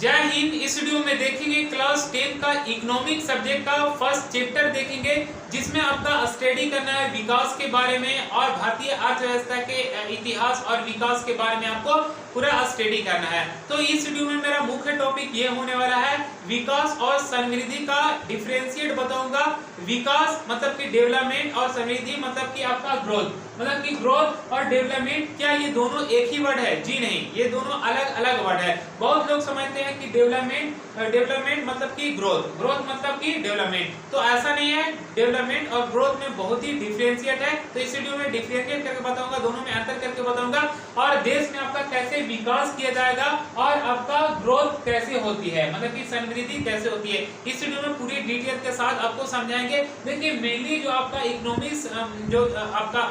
जय हिंद। इस वीडियो में देखेंगे क्लास 10 का इकोनॉमिक सब्जेक्ट का फर्स्ट चैप्टर देखेंगे, जिसमें आपका स्टडी करना है विकास के बारे में और भारतीय अर्थव्यवस्था के इतिहास और विकास के बारे में आपको पूरा स्टडी करना है। तो इस वीडियो में मेरा मुख्य टॉपिक ये होने वाला है विकास और समृद्धि का डिफरेंशिएट बताऊंगा। विकास मतलब कि डेवलपमेंट और समृद्धि मतलब कि आपका ग्रोथ, मतलब कि ग्रोथ और डेवलपमेंट क्या ये दोनों एक ही वर्ड है? जी नहीं, ये दोनों अलग अलग वर्ड है। बहुत लोग समझते हैं कि डेवलपमेंट मतलब कि ग्रोथ, ग्रोथ मतलब कि डेवलपमेंट, तो ऐसा नहीं है। डेवलपमेंट और ग्रोथ में बहुत ही डिफरेंशिएट है। तो इस वीडियो में डिफरेंशिएट करके बताऊंगा, दोनों में अंतर करके बताऊंगा और देश में आपका कैसे विकास किया जाएगा और आपका ग्रोथ कैसे होती है, मतलब कि समृद्धि कैसे होती है। इस वीडियो में पूरी डिटेल के साथ आपको समझाएंगे। देखिए मेनली जो आपका इकोनॉमिक्स जो आपका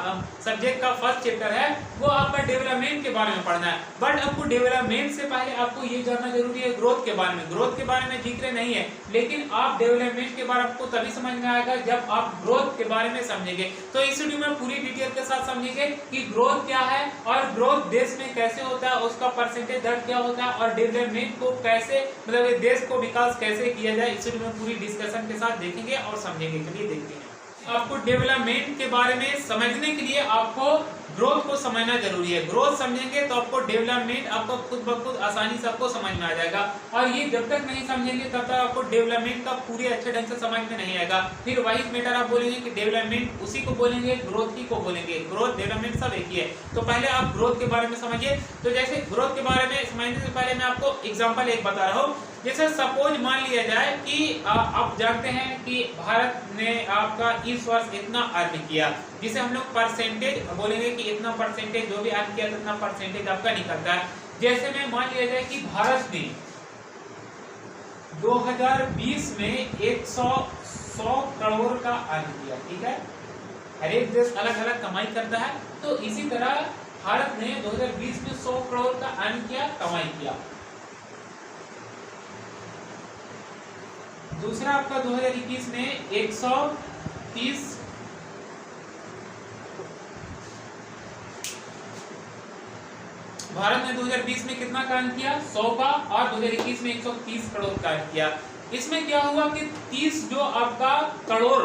सब्जेक्ट का फर्स्ट चैप्टर है वो आपका डेवलपमेंट के बारे में पढ़ना है, बट आपको डेवलपमेंट से पहले आपको ये जानना जरूरी है ग्रोथ के बारे में। ग्रोथ के बारे में जिक्र नहीं है, लेकिन आप डेवलपमेंट के बारे में आपको तभी समझ में आएगा जब आप ग्रोथ के बारे में समझेंगे। तो इस वीडियो में पूरी डिटेल के साथ समझेंगे कि ग्रोथ क्या है और ग्रोथ देश में कैसे होता है, उसका परसेंटेज दर क्या होता है और डेवलपमेंट को कैसे, मतलब देश को विकास कैसे किया जाए। इस वीडियो में पूरी डिस्कशन के साथ देखेंगे और समझेंगे। चलिए देखते हैं। आपको डेवलपमेंट के बारे में समझने के लिए आपको ग्रोथ को समझना जरूरी है। ग्रोथ समझेंगे तो आपको डेवलपमेंट आपको खुद ब खुद आसानी से आपको समझ में आ जाएगा, और ये जब तक नहीं समझेंगे तब तक आपको डेवलपमेंट का पूरे अच्छे ढंग से समझ में नहीं आएगा। फिर वही मैटर आप बोलेंगे कि डेवलपमेंट उसी को बोलेंगे, ग्रोथ ही को बोलेंगे। ग्रोथ डेवलपमेंट सब एक ही है। तो पहले आप ग्रोथ के बारे में समझिए। तो जैसे ग्रोथ के बारे में समझने से पहले मैं आपको एग्जाम्पल एक बता रहा हूँ। जैसे सपोज मान लिया जाए कि आप जानते हैं कि भारत ने आपका इस वर्ष इतना अर्न किया, जिसे हम लोग परसेंटेज बोलेंगे कि इतना परसेंटेज जो भी अर्न किया इतना परसेंटेज आपका निकलता है। जैसे में मान लिया जाए कि भारत ने 2020 में 100 करोड़ का अर्न किया, ठीक है। हर एक देश अलग अलग कमाई करता है, तो इसी तरह भारत ने 2020 में 100 करोड़ का अर्न किया, कमाई किया। दूसरा आपका 2021 में 130 भारत ने 2020 में कितना का अर्न किया? 100 का, और 2021 में 130 करोड़ का अर्न किया। इसमें क्या हुआ कि 30 जो आपका करोड़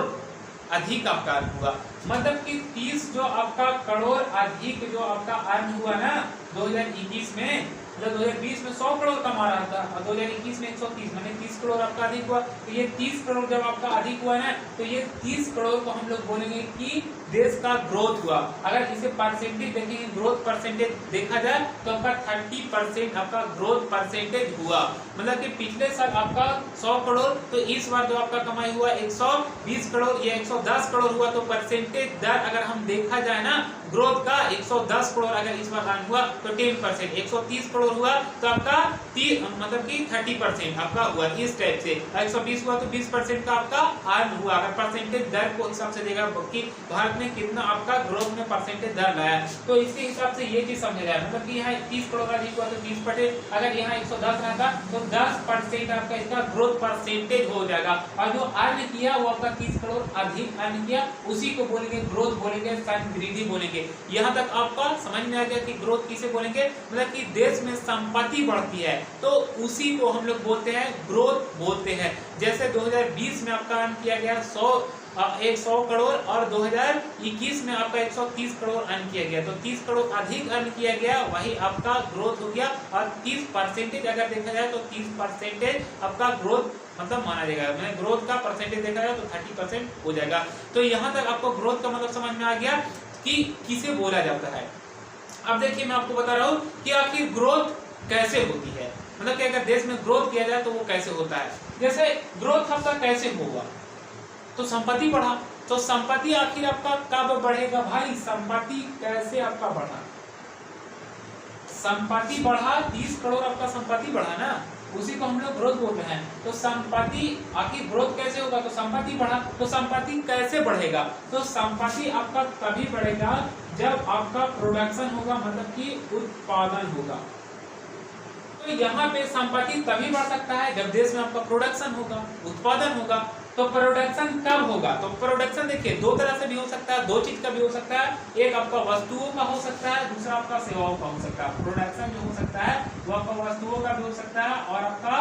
अधिक आपका अर्न हुआ, मतलब कि 30 जो आपका करोड़ अधिक जो आपका अर्न हुआ ना 2021 में, मतलब 2020 में 100 करोड़ कमा रहा था और 2021 में 130, माने 30 करोड़ आपका अधिक हुआ। तो ये 30 करोड़ जब आपका अधिक हुआ ना, तो ये 30 करोड़ को हम लोग बोलेंगे कि देश का ग्रोथ हुआ। अगर इसे परसेंटेज देखेंगे, ग्रोथ परसेंटेज देखा जाए तो आपका 30% आपका ग्रोथ परसेंटेज हुआ। मतलब कि पिछले साल आपका 100 करोड़, तो इस बार जो आपका कमाई हुआ 120 करोड़ या 110 करोड़ हुआ। तो परसेंटेज दर अगर हम देखा जाए ना ग्रोथ का, 110 करोड़ अगर इस बार अर्न हुआ तो 10%, 130 करोड़ हुआ तो आपका मतलब कि 30% आपका हुआ इस टाइप से। 120 हुआ तो 20% का आपका अर्न हुआ। अगर परसेंटेज दर को हिसाब से देगा कि भारत ने कितना आपका ग्रोथ में परसेंटेज दर लाया, तो इसके हिसाब से ये चीज समझा जाए। मतलब कि यहाँ 30 करोड़ का अधिक हुआ तो 20%, अगर यहाँ 110 रहता तो 10% आपका इसका ग्रोथ परसेंटेज हो जाएगा। और जो अर्न किया वो आपका 30 करोड़ अधिक अर्न किया, उसी को बोलेंगे ग्रोथ, बोलेंगे समृद्धि बोलेंगे। यहाँ तक आपका समझ में आ गया कि ग्रोथ किसे बोलेंगे, मतलब कि देश में संपत्ति बढ़ती है तो उसी को हम लोग बोलते हैं ग्रोथ बोलते हैं। जैसे 2020 में आपका अर्न किया गया 100 करोड़ और 2021 में आपका 130 करोड़ अर्न किया गया, तो 30 करोड़ अधिक अर्न किया गया, वही आपका ग्रोथ हो गया। और 30% अगर देखा जाए तो 30% आपका ग्रोथ मतलब माना जाएगा। मैंने ग्रोथ का परसेंटेज देखा जाए तो 30% हो जाएगा। तो यहाँ तक आपको ग्रोथ का मतलब समझ में आ गया कि किसे बोला जाता है। अब देखिए मैं आपको बता रहा हूँ कि आखिर ग्रोथ कैसे होती है, मतलब कि अगर देश में ग्रोथ किया जाए तो वो कैसे होता है। जैसे ग्रोथ आपका कैसे होगा, तो संपत्ति बढ़ा, तो संपत्ति आखिर आपका कब बढ़ेगा भाई? संपत्ति कैसे आपका बढ़ा? संपत्ति बढ़ा, 30 करोड़ आपका संपत्ति बढ़ा ना, उसी को हम लोग ग्रोथ बोलते हैं। तो संपत्ति आखिर ग्रोथ कैसे होगा? तो संपत्ति बढ़ा, तो संपत्ति कैसे बढ़ेगा? तो संपत्ति आपका तभी बढ़ेगा जब आपका प्रोडक्शन होगा, मतलब कि उत्पादन होगा। तो यहाँ पे संपत्ति तभी बढ़ सकता है जब देश में आपका प्रोडक्शन होगा, उत्पादन होगा। तो प्रोडक्शन कब होगा? तो प्रोडक्शन देखिए दो तरह से भी हो सकता है, दो चीज का भी हो सकता है। एक आपका वस्तुओं का हो सकता है, दूसरा आपका सेवाओं का हो सकता है। प्रोडक्शन जो हो सकता है वो आपका वस्तुओं का भी हो सकता है और आपका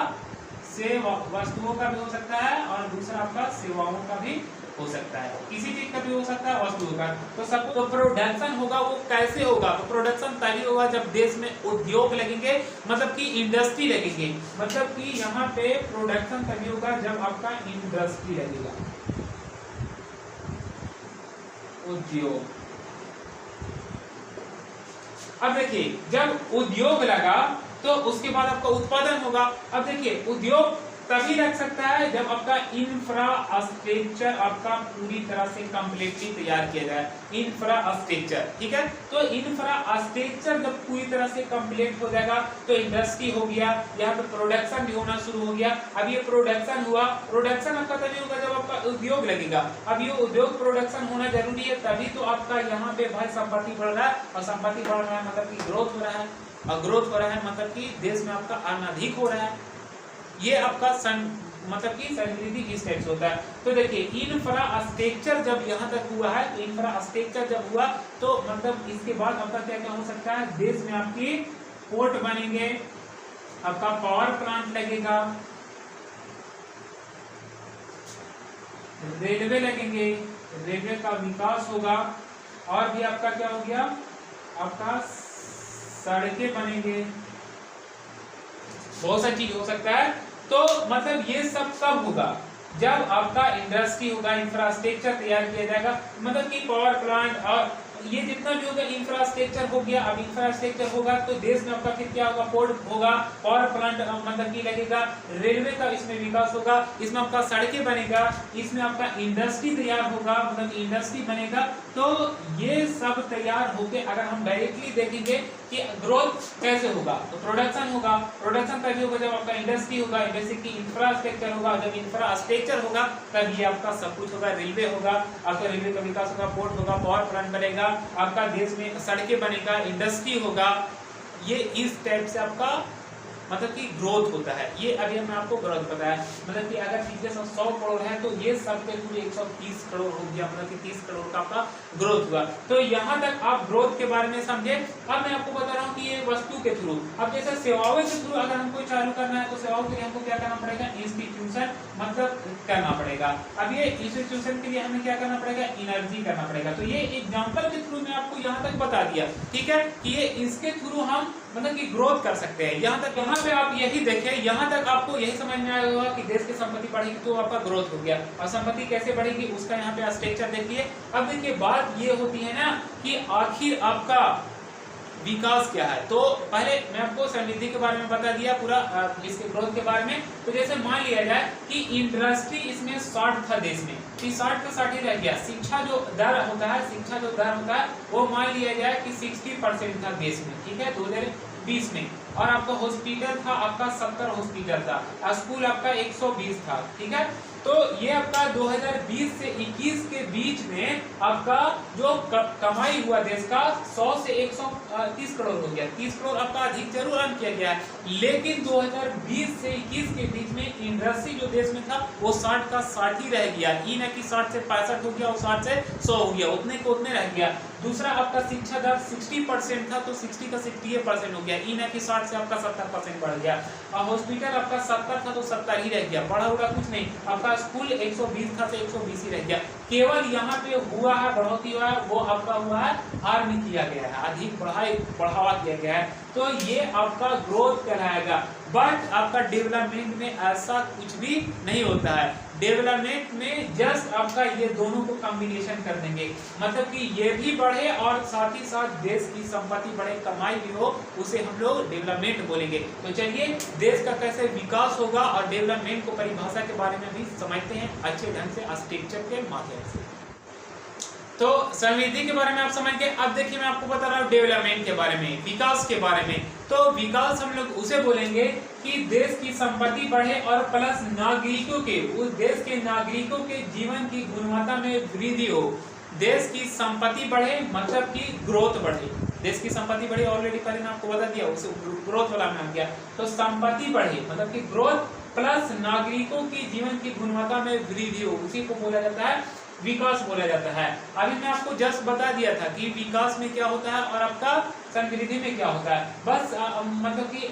वस्तुओं का भी हो सकता है और दूसरा आपका सेवाओं का भी हो सकता है, किसी चीज का भी हो सकता है, वस्तुओं का। तो सब तो प्रोडक्शन होगा वो कैसे होगा? तो प्रोडक्शन तभी होगा जब देश में उद्योग लगेंगे, मतलब कि इंडस्ट्री लगेंगे, मतलब कि यहाँ पे प्रोडक्शन तभी होगा जब आपका इंडस्ट्री लगेगा, उद्योग। अब देखिए जब उद्योग लगा तो उसके बाद आपका उत्पादन होगा। अब देखिए उद्योग तभी लग सकता है जब आपका इंफ्रास्ट्रक्चर आपका पूरी तरह से कंप्लीटली तैयार किया जाए, इंफ्रास्ट्रक्चर, ठीक है। तो इंफ्रास्ट्रक्चर जब पूरी तरह से कंप्लीट हो जाएगा तो इंडस्ट्री हो गया, यहाँ पे प्रोडक्शन भी होना शुरू हो गया। अब ये प्रोडक्शन हुआ, प्रोडक्शन आपका तभी होगा जब आपका उद्योग लगेगा। अब ये उद्योग प्रोडक्शन होना जरूरी है, तभी तो आपका यहाँ पे भाई संपत्ति बढ़ रहा है, और संपत्ति बढ़ रहा है मतलब कि ग्रोथ हो रहा है, और ग्रोथ हो रहा है मतलब कि देश में आपका अनाधिक हो रहा है। ये आपका मतलब कि समृद्धि इस टाइप से होता है। तो देखिए इंफ्रास्ट्रक्चर जब यहाँ तक हुआ है, तो इंफ्रास्ट्रक्चर जब हुआ तो मतलब इसके बाद आपका क्या क्या हो सकता है? देश में आपकी पोर्ट बनेंगे, आपका पावर प्लांट लगेगा, रेलवे लगेंगे, रेलवे का विकास होगा, और भी आपका क्या हो गया? आपका सड़कें बनेंगे, बहुत सारी चीज हो सकता है। तो मतलब ये सब कब होगा? जब आपका इंडस्ट्री होगा, इंफ्रास्ट्रक्चर तैयार किया जाएगा, मतलब कि पावर प्लांट और ये जितना भी होगा इंफ्रास्ट्रक्चर हो गया। अब इंफ्रास्ट्रक्चर होगा तो देश में आपका फिर क्या होगा? पोर्ट होगा, पावर प्लांट मतलब कि लगेगा, रेलवे का इसमें विकास होगा, इसमें आपका सड़कें बनेगा, इसमें आपका इंडस्ट्री तैयार होगा, मतलब इंडस्ट्री बनेगा। तो ये सब तैयार होके अगर हम डायरेक्टली देखेंगे कि ग्रोथ कैसे होगा, तो प्रोडक्शन होगा, प्रोडक्शन तभी होगा जब आपका इंडस्ट्री होगा, इंडस्ट्री की इंफ्रास्ट्रक्चर होगा, जब इंफ्रास्ट्रक्चर होगा तब ये आपका सब कुछ होगा, रेलवे होगा, आपका रेलवे का विकास होगा, पोर्ट होगा, पावर प्लांट बनेगा, आपका देश में सड़कें बनेगा, इंडस्ट्री होगा। ये इस टाइप से आपका मतलब कि ग्रोथ होता है। ये अभी हमने आपको ग्रोथ बताया, मतलब कि अगर पिछले 100 करोड़ है तो ये सब के पूरे 130 करोड़ हो गया, मतलब कि 30 करोड़ का आपका ग्रोथ हुआ। तो यहाँ तक आप ग्रोथ के बारे में समझे। अब मैं आपको बता रहा हूँ कि ये वस्तु के थ्रू, अब जैसे सेवाओं के थ्रू अगर हमको चालू करना है तो सेवाओं के लिए हमको क्या करना पड़ेगा? इंस्टीट्यूशन मतलब करना पड़ेगा। अब ये इंस्टीट्यूशन के लिए हमें क्या करना पड़ेगा? एनर्जी करना पड़ेगा। तो ये एग्जाम्पल के थ्रू मैं आपको यहाँ तक बता दिया, ठीक है, कि ये इसके थ्रू हम मतलब कि ग्रोथ कर सकते हैं। यहाँ तक, यहाँ पे आप यही देखें, यहाँ तक आपको यही समझ में आया होगा कि देश की संपत्ति बढ़ेगी तो आपका ग्रोथ हो गया, और संपत्ति कैसे बढ़ेगी उसका यहाँ पे स्ट्रक्चर देखिए। अब देखिए बात ये होती है ना कि आखिर आपका विकास क्या है। तो पहले मैं आपको समृद्धि के बारे में बता दिया पूरा, इसके ग्रोथ के बारे में। तो जैसे मान लिया जाए कि इंडस्ट्री इसमें 60 था देश में, कि 60 का 60 ही रह गया। शिक्षा जो दर होता है, शिक्षा जो दर होता है वो मान लिया जाए कि 60% था देश में, ठीक है, 2020 में। और आपका हॉस्पिटल था, आपका 70 हॉस्पिटल था, स्कूल आपका 120 था, ठीक है। तो ये आपका 2020 से 21 के बीच में आपका जो कमाई हुआ देश का 100 से 130 करोड़ हो गया। 30 करोड़ आपका अधिक जरूर अर्न किया गया है, लेकिन 2020 से 21 के बीच में इंडस्ट्री जो देश में था वो 60 का 60 ही रह गया। ये ना कि 60 से 65 हो गया और 60 से 100 हो गया, उतने को उतने रह गया। दूसरा आपका शिक्षा दर 60% था तो 60 का 60% हो गया, ये ना कि 60 से आपका 70% बढ़ गया। और हॉस्पिटल आपका 70 था तो 70 ही रह गया, बढ़ा हुआ कुछ नहीं। आपका स्कूल 120 था तो 120 ही रह गया। केवल यहाँ पे हुआ है बढ़ोतरी हुआ है, वो आपका हुआ है आर्मी किया गया है, अधिक बढ़ावा दिया गया है। तो ये आपका ग्रोथ कहलाएगा। बट आपका डेवलपमेंट में ऐसा कुछ भी नहीं होता है। डेवलपमेंट में जस्ट आपका ये दोनों को कॉम्बिनेशन कर देंगे, मतलब कि ये भी बढ़े और साथ ही साथ देश की संपत्ति बढ़े, कमाई भी हो, उसे हम लोग डेवलपमेंट बोलेंगे। तो चलिए देश का कैसे विकास होगा और डेवलपमेंट को परिभाषा के बारे में भी समझते हैं अच्छे ढंग से स्ट्रक्चर के माध्यम से। तो समृद्धि के बारे में आप समझ गए। अब देखिए मैं आपको बता रहा हूँ डेवलपमेंट के बारे में, विकास के बारे में। तो विकास हम लोग उसे बोलेंगे कि देश की संपत्ति बढ़े और प्लस नागरिकों के, उस देश के नागरिकों के जीवन की गुणवत्ता में वृद्धि हो। देश की संपत्ति बढ़े मतलब कि ग्रोथ बढ़े। देश की संपत्ति बढ़े, ऑलरेडी पहले मैं आपको बता दिया, उसे ग्रोथ वाला में आ गया। तो संपत्ति बढ़े मतलब कि ग्रोथ प्लस नागरिकों की जीवन की गुणवत्ता में वृद्धि हो, उसी को बोला जाता है विकास बोला जाता है। अभी मैं आपको जस्ट बता दिया था कि विकास में क्या होता है और आपका समृद्धि में क्या होता है। बस मतलब कि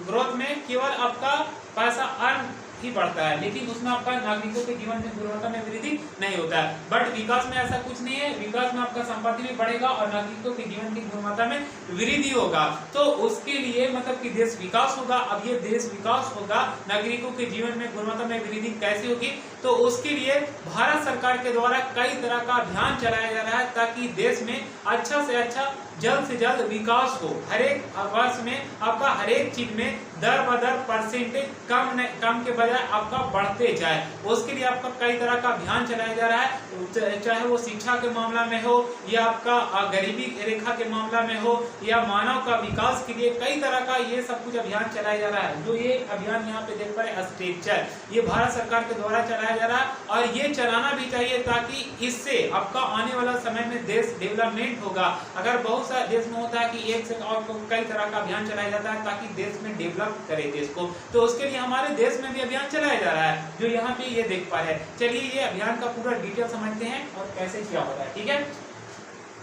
ग्रोथ में केवल आपका पैसा अर्न ही बढ़ता है, लेकिन उसमें आपका नागरिकों के जीवन में गुणवत्ता में वृद्धि नहीं होता है। बट विकास में ऐसा कुछ नहीं है, विकास में आपका संपत्ति भी बढ़ेगा और नागरिकों के जीवन की गुणवत्ता में वृद्धि होगा। तो उसके लिए मतलब कि देश विकास होगा। अब ये देश विकास होगा, नागरिकों के जीवन में गुणवत्ता में वृद्धि कैसे होगी, तो उसके लिए भारत सरकार के द्वारा कई तरह का अभियान चलाया जा रहा है ताकि देश में अच्छा से अच्छा जल्द से जल्द विकास हो। हर एक वर्ष में आपका हर एक चीज में दर बदर परसेंटेज कम के बजाय आपका बढ़ते जाए, उसके लिए आपका कई तरह का अभियान चलाया जा रहा है, चाहे वो शिक्षा के मामला में हो या आपका गरीबी रेखा के मामला में हो या मानव का विकास के लिए कई तरह का ये सब कुछ अभियान चलाया जा रहा है। जो ये अभियान यहाँ पे देख पा रहे स्ट्रक्चर, ये भारत सरकार के द्वारा चलाया जा रहा है और ये चलाना भी चाहिए ताकि इससे आपका आने वाला समय में देश डेवलपमेंट होगा। अगर बहुत सा देश में होता है कि एक से और कई तरह का अभियान चलाया जाता है ताकि देश में डेवलप करे देश को, तो उसके लिए हमारे देश में भी अभियान चलाया जा रहा है जो यहाँ पे ये देख पा रहे हैं। चलिए ये अभियान का पूरा डिटेल समझते हैं और कैसे क्या हो रहा है, ठीक है।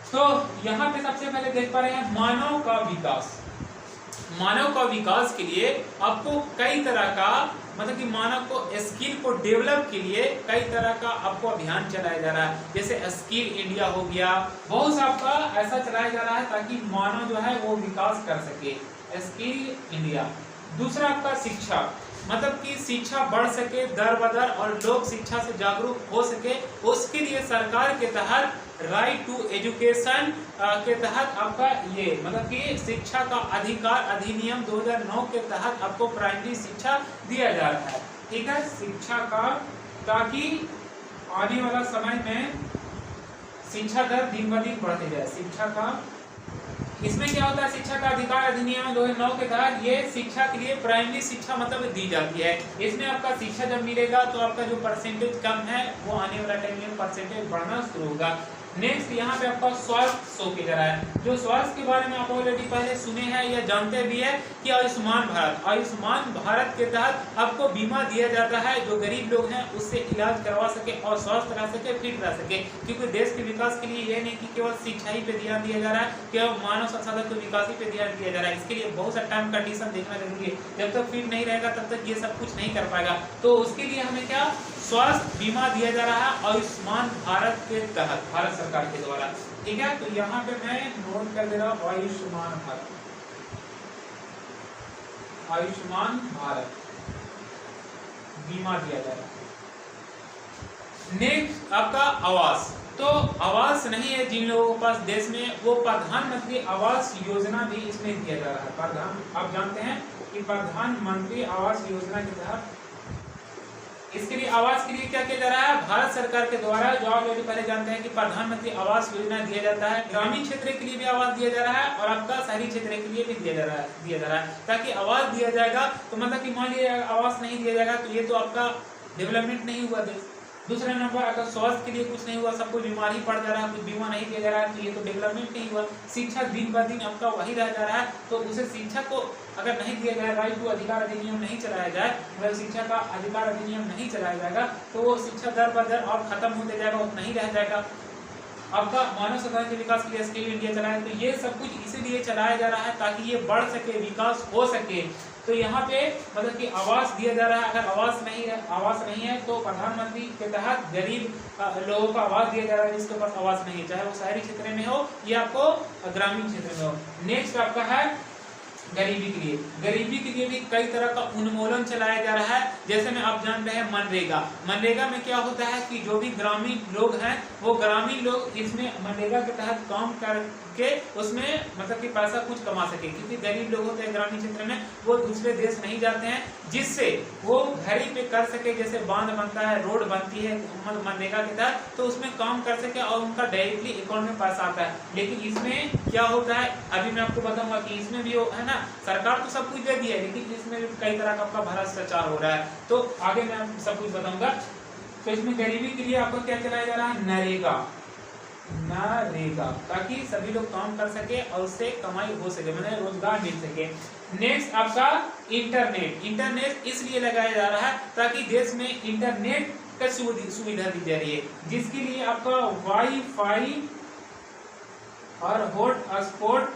तो यहाँ पे सबसे पहले देख पा रहे हैं मानव का विकास। मानव का विकास के लिए आपको कई तरह का मतलब कि मानव को स्किल को डेवलप के लिए कई तरह का आपको अभियान चलाया जा रहा है, जैसे स्किल इंडिया हो गया, बहुत सा आपका ऐसा चलाया जा रहा है ताकि मानव जो है वो विकास कर सके, स्किल इंडिया। दूसरा आपका शिक्षा, मतलब कि शिक्षा बढ़ सके दर बदर और लोग शिक्षा से जागरूक हो सके, उसके लिए सरकार के तहत राइट टू एजुकेशन के तहत आपका ये मतलब कि शिक्षा का अधिकार अधिनियम 2009 के तहत आपको प्राइमरी शिक्षा दिया जा रहा है, ठीक है, शिक्षा का, ताकि आने वाला समय में शिक्षा दर दिन ब दिन बढ़ती जाए। शिक्षा का इसमें क्या होता है, शिक्षा का अधिकार अधिनियम 2009 के तहत ये शिक्षा के लिए प्राइमरी शिक्षा मतलब दी जाती है। इसमें आपका शिक्षा जब मिलेगा तो आपका जो परसेंटेज कम है वो आने वाला टाइम में परसेंटेज बढ़ना शुरू होगा। नेक्स्ट यहाँ पे आपका स्वास्थ्य शो किया जा रहा है। जो स्वास्थ्य के बारे में आप ऑलरेडी पहले सुने हैं या जानते भी है कि आयुष्मान भारत, आयुष्मान भारत के तहत आपको बीमा दिया जाता है जो गरीब लोग हैं उससे इलाज करवा सके और स्वस्थ रह सके, फिट रह सके। क्योंकि देश के विकास के लिए ये नहीं कि केवल शिक्षा ही पे ध्यान दिया जा रहा है, केवल मानव संसाधन के विकास ही पे ध्यान दिया जा रहा है। इसके लिए बहुत सा टर्म कंडीशन देखना जरूरी है। जब तक फिट नहीं रहेगा तब तक ये सब कुछ नहीं कर पाएगा। तो उसके लिए हमें क्या स्वास्थ्य बीमा दिया जा रहा है आयुष्मान भारत के तहत भारत सरकार के द्वारा, ठीक है। तो यहाँ पे मैं नोट कर दे रहा हूँ आयुष्मान भारत, आयुष्मान भारत बीमा दिया जा रहा है। नेक्स्ट आपका आवास, तो आवास नहीं है जिन लोगों के पास देश में, वो प्रधानमंत्री आवास योजना भी इसमें दिया जा रहा है। आप जानते हैं कि प्रधानमंत्री आवास योजना के तहत इसके लिए आवास के लिए क्या किया जा रहा है, भारत सरकार के द्वारा, जो आप लोग पहले जानते हैं कि प्रधानमंत्री आवास योजना दिया जाता है, ग्रामीण क्षेत्र के लिए भी आवास दिया जा रहा है और आपका शहरी क्षेत्र के लिए भी दिया जा रहा है ताकि आवास दिया जाएगा तो मतलब कि मान लीजिए आवास नहीं दिया जाएगा तो ये तो आपका डेवलपमेंट नहीं हुआ देश। दूसरा नंबर, अगर स्वास्थ्य के लिए कुछ नहीं हुआ, सबको बीमारी पड़ जा रहा है, कुछ बीमा नहीं दिया जा रहा है तो ये तो डेवलपमेंट नहीं हुआ। शिक्षा दिन ब दिन आपका वही रह जा रहा है, तो उसे शिक्षा को अगर नहीं दिया जाए, राइट टू अधिकार अधिनियम नहीं चलाया जाए, मतलब शिक्षा का अधिकार अधिनियम नहीं चलाया जाएगा तो वो शिक्षा दर ब दर और खत्म होते जाएगा, वो नहीं रह जाएगा। आपका मानव संसाधन के विकास के लिए स्किल इंडिया चलाया, तो ये सब कुछ इसीलिए चलाया जा रहा है ताकि ये बढ़ सके, विकास हो सके। तो यहाँ पे मतलब कि आवास दिया जा रहा है। अगर आवास नहीं है तो प्रधानमंत्री के तहत गरीब लोगों को आवास दिया जा रहा है जिसके पास आवास नहीं है, चाहे वो शहरी क्षेत्र में हो या आपको ग्रामीण क्षेत्र में हो। नेक्स्ट आपका है गरीबी के लिए, गरीबी के लिए भी कई तरह का उन्मूलन चलाया जा रहा है। जैसे में आप जान रहे हैं मनरेगा, मनरेगा में क्या होता है कि जो भी ग्रामीण लोग हैं वो ग्रामीण लोग इसमें मनरेगा के तहत काम करके उसमें मतलब कि पैसा कुछ कमा सके, क्योंकि गरीब लोग होते हैं ग्रामीण क्षेत्र में, वो दूसरे देश नहीं जाते हैं, जिससे वो घर ही पे कर सके, जैसे बांध बनता है, रोड बनती है मनरेगा के तहत, तो उसमें काम कर सके और उनका डायरेक्टली अकाउंट में पैसा आता है। लेकिन इसमें क्या होता है, अभी मैं आपको बताऊंगा कि इसमें भी है ना, सरकार तो सब कुछ दे दी है लेकिन इसमें भी कई तरह का आपका भ्रष्टाचार हो रहा है, तो आगे मैं सब कुछ बताऊंगा। तो इसमें गरीबी के लिए आपको क्या चलाया जा रहा है, नरेगा, ताकि सभी लोग काम कर सके और उससे कमाई हो सके, मतलब रोजगार मिल सके। नेक्स्ट आपका इंटरनेट, इंटरनेट इसलिए लगाया जा रहा है ताकि देश में इंटरनेट का सुविधा दी जा रही है, जिसके लिए आपका वाईफाई और हॉटस्पॉट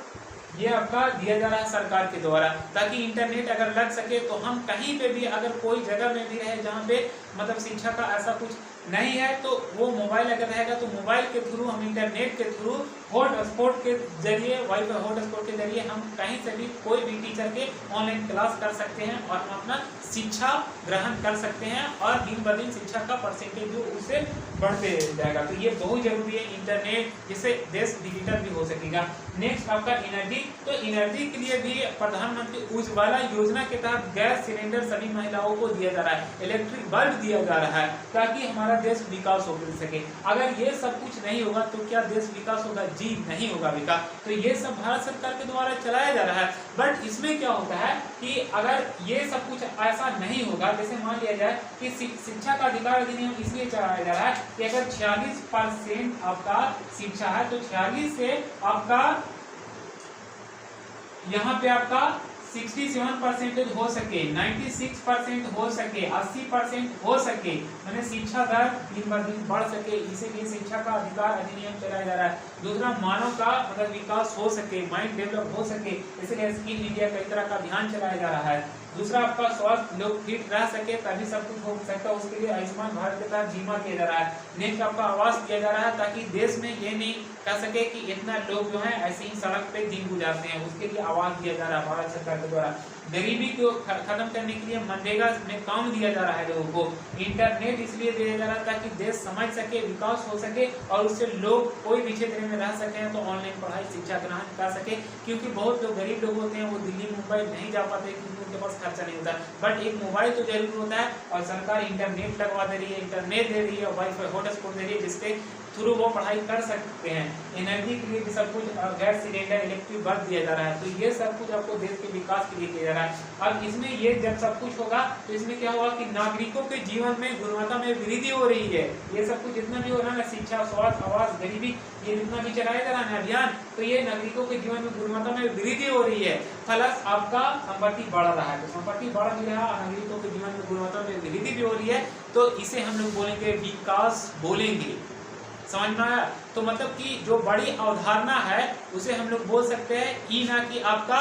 ये आपका दिया जा रहा है सरकार के द्वारा, ताकि इंटरनेट अगर लग सके तो हम कहीं पे भी अगर कोई जगह में भी रहे जहाँ पे मतलब शिक्षा का ऐसा कुछ नहीं है, तो वो मोबाइल अगर रहेगा तो मोबाइल के थ्रू हम इंटरनेट के थ्रू हॉटस्पॉट के जरिए, वाईफाई हॉटस्पॉट के जरिए हम कहीं से भी कोई भी टीचर के ऑनलाइन क्लास कर सकते हैं और हम अपना शिक्षा ग्रहण कर सकते हैं और दिन ब दिन शिक्षा का परसेंटेज जो उससे बढ़ते जाएगा। तो ये बहुत जरूरी है इंटरनेट, जिससे देश डिजिटल भी हो सकेगा। नेक्स्ट आपका एनर्जी, तो एनर्जी के लिए भी प्रधानमंत्री उज्ज्वला योजना के तहत गैस सिलेंडर सभी महिलाओं को दिया जा रहा है, इलेक्ट्रिक बल्ब दिया जा रहा है, ताकि हमारा देश विकास हो सके। अगर ये सब कुछ नहीं होगा तो क्या देश विकास होगा? जी नहीं होगा विकास। तो ये सब भारत सरकार के द्वारा चलाया जा रहा है। बट इसमें क्या होता है कि अगर ये सब कुछ ऐसा नहीं होगा, जैसे मान लिया जाए कि शिक्षा का अधिकार अधिनियम इसलिए चलाया जा रहा है कि अगर 46% आपका शिक्षा है तो 46 से आपका यहाँ पे आपका 67% हो सके, 96% हो सके, 80% हो सके, मैंने शिक्षा दर दिन ब दिन बढ़ सके, इसीलिए शिक्षा का अधिकार अधिनियम चलाया जा रहा है। दूसरा, मानव का मतलब विकास हो सके, माइंड डेवलप हो सके, इसलिए स्किल इंडिया कई तरह का अभियान चलाया जा रहा है। दूसरा, आपका स्वास्थ्य, लोग फिट रह सके तभी सब कुछ हो सकता है, उसके लिए आयुष्मान भारत के तहत बीमा किया जा रहा है। नेक्स्ट, आपका आवास दिया जा रहा है ताकि देश में ये नहीं कह सके कि इतना लोग जो है ऐसे ही सड़क पे दिन गुजारते हैं, उसके लिए आवास दिया जा रहा है भारत सरकार के द्वारा। गरीबी को खत्म करने के लिए मनरेगा में काम दिया जा रहा है लोगों को। इंटरनेट इसलिए दिया जा रहा है ताकि देश समझ सके, विकास हो सके और उससे लोग कोई भी क्षेत्र में रह सके तो ऑनलाइन पढ़ाई शिक्षा ग्रहण कर सके, क्योंकि बहुत लोग गरीब लोग होते हैं वो दिल्ली मुंबई नहीं जा पाते क्योंकि उनके पास खर्चा नहीं होता। बट एक मोबाइल तो जरूर होता है और सरकार इंटरनेट लगवा दे रही है, इंटरनेट दे रही है, वाईफाई हॉटस्पॉट दे रही है, जिसके थ्रू वो पढ़ाई कर सकते हैं। एनर्जी के लिए भी सब कुछ, गैस सिलेंडर, इलेक्ट्रिक बल्ब दिया जा रहा है। तो ये सब कुछ आपको देश के विकास के लिए किया जा रहा है। अब इसमें ये जब सब कुछ होगा तो इसमें क्या होगा कि नागरिकों के जीवन में गुणवत्ता में वृद्धि हो रही है। ये सब कुछ जितना भी हो रहा है, शिक्षा, स्वास्थ्य, आवास, गरीबी, ये जितना भी चलाया जा रहा है अभियान, तो ये नागरिकों के जीवन में गुणवत्ता में वृद्धि हो रही है, प्लस आपका संपत्ति बढ़ रहा है। तो संपत्ति बढ़ भी रहा है, नागरिकों के जीवन में गुणवत्ता में वृद्धि भी हो रही है, तो इसे हम लोग बोलेंगे विकास बोलेंगे। समझ में आया? तो मतलब कि जो बड़ी अवधारणा है उसे हम लोग बोल सकते हैं ई, ना कि आपका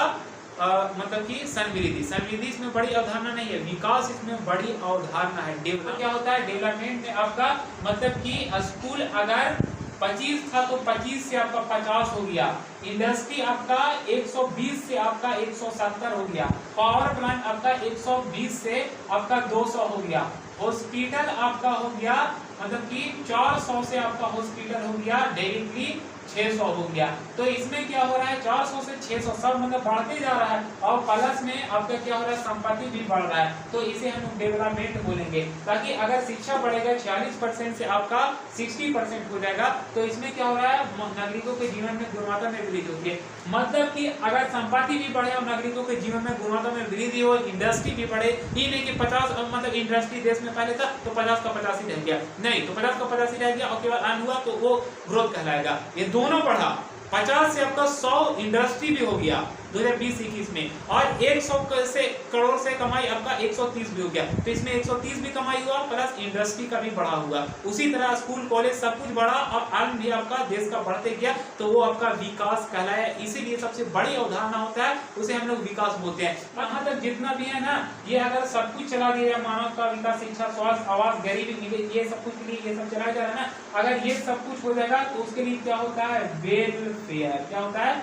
मतलब कि समृद्धि। समृद्धि इसमें बड़ी अवधारणा नहीं है, विकास इसमें बड़ी अवधारणा है। डेवलप क्या होता है? डेवलपमेंट में आपका मतलब कि स्कूल अगर 25 था तो 25 से आपका 50 हो गया, इंडस्ट्री आपका 120 से आपका 170 हो गया, पावर प्लांट आपका 120 से आपका 200 हो गया, हॉस्पिटल आपका हो गया मतलब कि 400 से आपका हॉस्पिटल हो गया, डायरेक्टली 600 हो गया। तो इसमें क्या हो रहा है? 400 से 600 सब मतलब बढ़ते जा रहा है और प्लस में आपका क्या हो रहा है? संपत्ति भी बढ़ रहा है। तो इसे हम डेवलपमेंट बोलेंगे, ताकि अगर शिक्षा बढ़ेगा 46% से आपका 60% हो जाएगा, तो इसमें क्या हो रहा है? नागरिकों के जीवन में गुणवत्ता में वृद्धि होती है। मतलब कि अगर संपत्ति भी बढ़े और नागरिकों के जीवन में गुणवत्ता में वृद्धि हो, इंडस्ट्री भी बढ़े, ही नहीं कि 50 मतलब इंडस्ट्री देश में पहले था तो 50 का 50 ही रह गया, नहीं तो 50 का 50 ही रह गया और केवल अन हुआ तो वो ग्रोथ कहलाएगा। ये दोनों बढ़ा, 50 से आपका 100 इंडस्ट्री भी हो गया 2020-21 में, और 100 से करोड़ से कमाई आपका 130 भी हो गया। तो इसमें 130 भी कमाई हुआ प्लस इंडस्ट्री का भी बढ़ा हुआ। उसी तरह स्कूल कॉलेज सब कुछ बढ़ा और अर्न भी आपका देश का बढ़ते गया, तो वो आपका विकास कहलाया। इसीलिए सबसे बड़ी अवधारणा होता है उसे हम लोग विकास बोलते हैं। यहाँ तक जितना भी है ना, ये अगर सब कुछ चला दिया, मानव का विकास, शिक्षा, स्वास्थ्य, आवास, गरीबी, ये सब कुछ के लिए ये सब चलाया जा रहा है ना, अगर ये सब कुछ हो जाएगा तो उसके लिए क्या होता है? वेलफेयर। क्या होता है?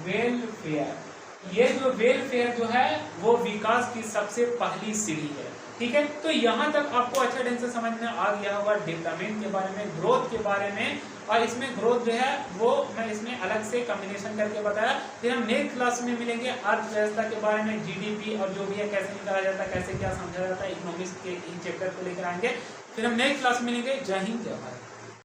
वेलफेयर। ये जो वेलफेयर जो है वो विकास की सबसे पहली सीढ़ी है। ठीक है, तो यहाँ तक आपको अच्छा ढंग से समझ में आ गया होगा डेवलपमेंट के बारे में, ग्रोथ के बारे में। और इसमें ग्रोथ जो है वो मैं इसमें अलग से कॉम्बिनेशन करके बताया। फिर हम नेक्स्ट क्लास में मिलेंगे अर्थव्यवस्था के बारे में, जीडीपी और जो भी है कैसे निकाला जाता है, कैसे क्या समझा जाता है, इकोनॉमिक्स के इन चैप्टर को लेकर आएंगे। फिर हम नेक्स्ट क्लास में मिलेंगे। जय हिंद, जय भारत।